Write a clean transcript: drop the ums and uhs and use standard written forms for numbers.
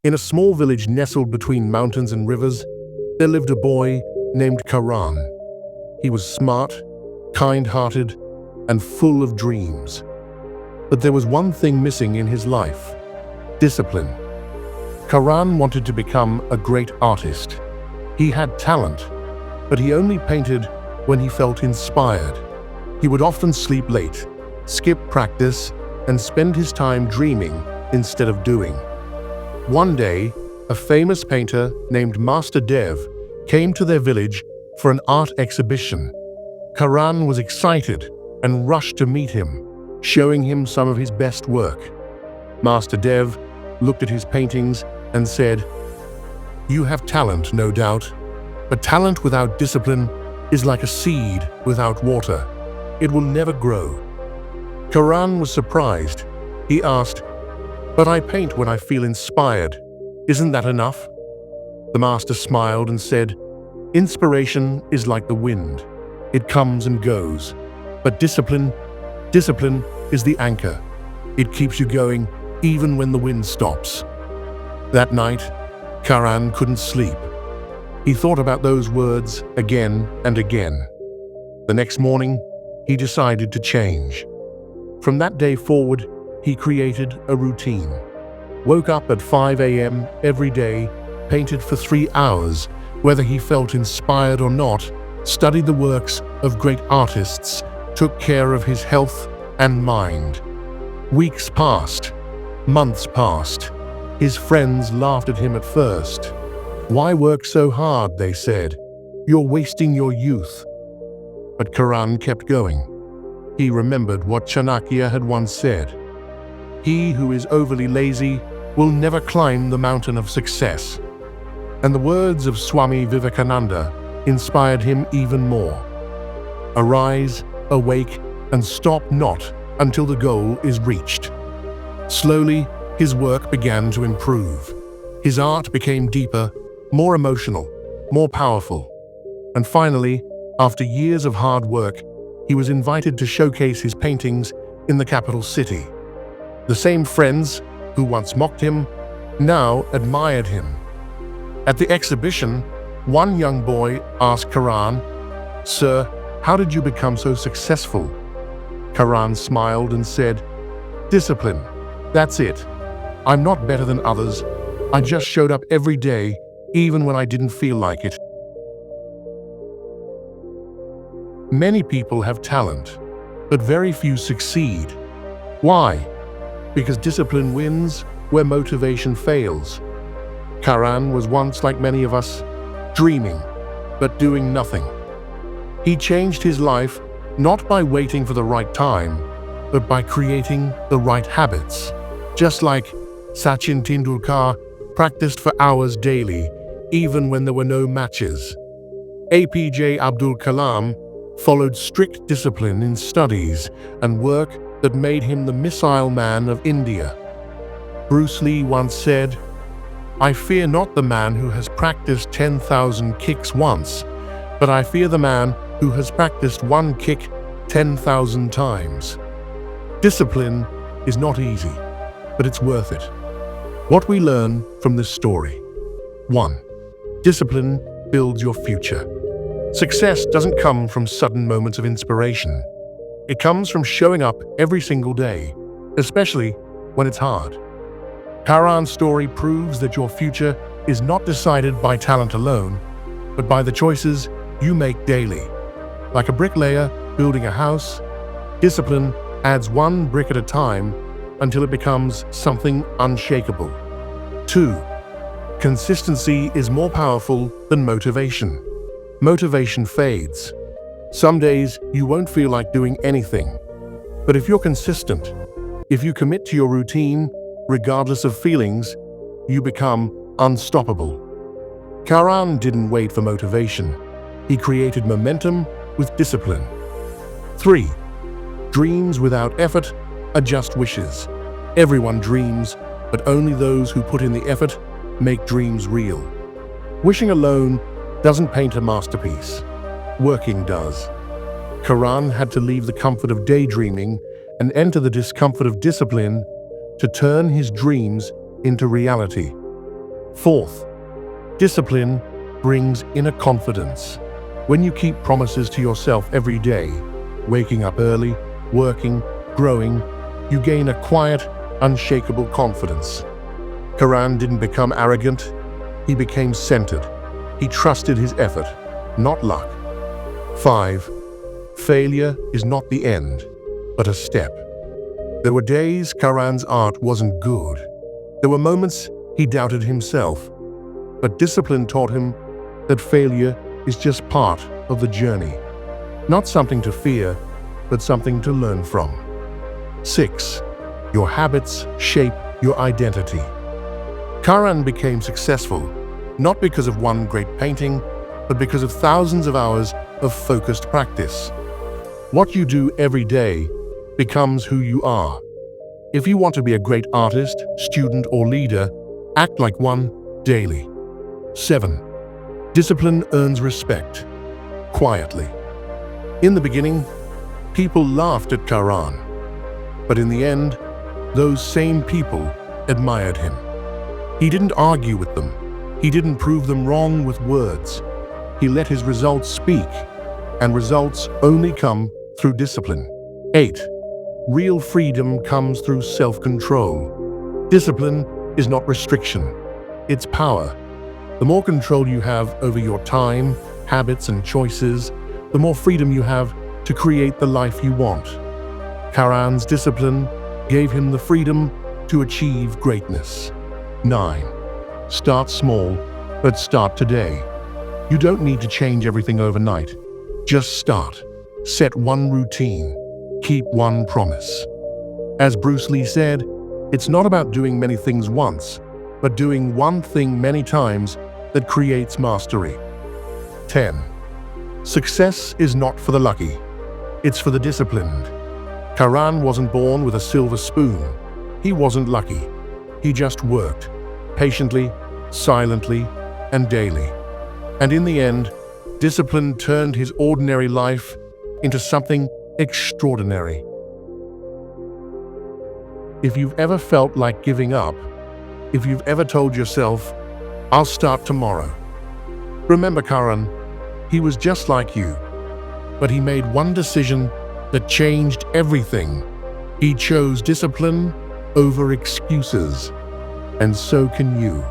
In a small village nestled between mountains and rivers, there lived a boy named Karan. He was smart, kind-hearted, and full of dreams. But there was one thing missing in his life: discipline. Karan wanted to become a great artist. He had talent, but he only painted when he felt inspired. He would often sleep late, skip practice, and spend his time dreaming instead of doing. One day, a famous painter named Master Dev came to their village for an art exhibition. Karan was excited and rushed to meet him, showing him some of his best work. Master Dev looked at his paintings and said, "You have talent, no doubt, but talent without discipline is like a seed without water. It will never grow." Karan was surprised. He asked, "But I paint when I feel inspired. Isn't that enough?" The master smiled and said, "Inspiration is like the wind. It comes and goes. But discipline is the anchor. It keeps you going even when the wind stops." That night, Karan couldn't sleep. He thought about those words again and again. The next morning, he decided to change. From that day forward, he created a routine. Woke up at 5 a.m. every day, painted for 3 hours, whether he felt inspired or not, studied the works of great artists, took care of his health and mind. Weeks passed. Months passed. His friends laughed at him at first. "Why work so hard?" they said. "You're wasting your youth." But Karan kept going. He remembered what Chanakya had once said: "He who is overly lazy will never climb the mountain of success." And the words of Swami Vivekananda inspired him even more. "Arise, awake, and stop not until the goal is reached." Slowly, his work began to improve. His art became deeper, more emotional, more powerful. And finally, after years of hard work, he was invited to showcase his paintings in the capital city. The same friends who once mocked him now admired him. At the exhibition, one young boy asked Karan, "Sir, how did you become so successful?" Karan smiled and said, "Discipline. That's it. I'm not better than others. I just showed up every day, even when I didn't feel like it." Many people have talent, but very few succeed. Why? Because discipline wins where motivation fails. Karan was once like many of us, dreaming, but doing nothing. He changed his life not by waiting for the right time, but by creating the right habits. Just like Sachin Tendulkar practiced for hours daily, even when there were no matches. APJ Abdul Kalam followed strict discipline in studies and work that made him the Missile Man of India. Bruce Lee once said, "I fear not the man who has practiced 10,000 kicks once, but I fear the man who has practiced one kick 10,000 times." Discipline is not easy, but it's worth it. What we learn from this story: 1. Discipline builds your future. Success doesn't come from sudden moments of inspiration. It comes from showing up every single day, especially when it's hard. Karan's story proves that your future is not decided by talent alone, but by the choices you make daily. Like a bricklayer building a house, discipline adds one brick at a time until it becomes something unshakable. 2. Consistency is more powerful than motivation. Motivation fades. Some days you won't feel like doing anything. But if you're consistent, if you commit to your routine, regardless of feelings, you become unstoppable. Karan didn't wait for motivation. He created momentum with discipline. 3. Dreams without effort are just wishes. Everyone dreams, but only those who put in the effort make dreams real. Wishing alone doesn't paint a masterpiece. Working does. Karan had to leave the comfort of daydreaming and enter the discomfort of discipline to turn his dreams into reality. Fourth, discipline brings inner confidence. When you keep promises to yourself every day, waking up early, working, growing, you gain a quiet, unshakable confidence. Karan didn't become arrogant, he became centered. He trusted his effort, not luck. 5. Failure is not the end, but a step. There were days Karan's art wasn't good. There were moments he doubted himself. But discipline taught him that failure is just part of the journey. Not something to fear, but something to learn from. 6. Your habits shape your identity. Karan became successful, not because of one great painting, but because of thousands of hours of focused practice. What you do every day becomes who you are. If you want to be a great artist, student, or leader, act like one daily. 7. Discipline earns respect, quietly. In the beginning, people laughed at Karan, but in the end, those same people admired him. He didn't argue with them. He didn't prove them wrong with words. He let his results speak, and results only come through discipline. 8. Real freedom comes through self-control. Discipline is not restriction, it's power. The more control you have over your time, habits, and choices, the more freedom you have to create the life you want. Karan's discipline gave him the freedom to achieve greatness. 9. Start small, but start today. You don't need to change everything overnight. Just start. Set one routine. Keep one promise. As Bruce Lee said, it's not about doing many things once, but doing one thing many times that creates mastery. 10. Success is not for the lucky. It's for the disciplined. Karan wasn't born with a silver spoon. He wasn't lucky. He just worked, patiently, silently, and daily. And in the end, discipline turned his ordinary life into something extraordinary. If you've ever felt like giving up, if you've ever told yourself, "I'll start tomorrow," remember Karan, he was just like you, but he made one decision that changed everything. He chose discipline over excuses, and so can you.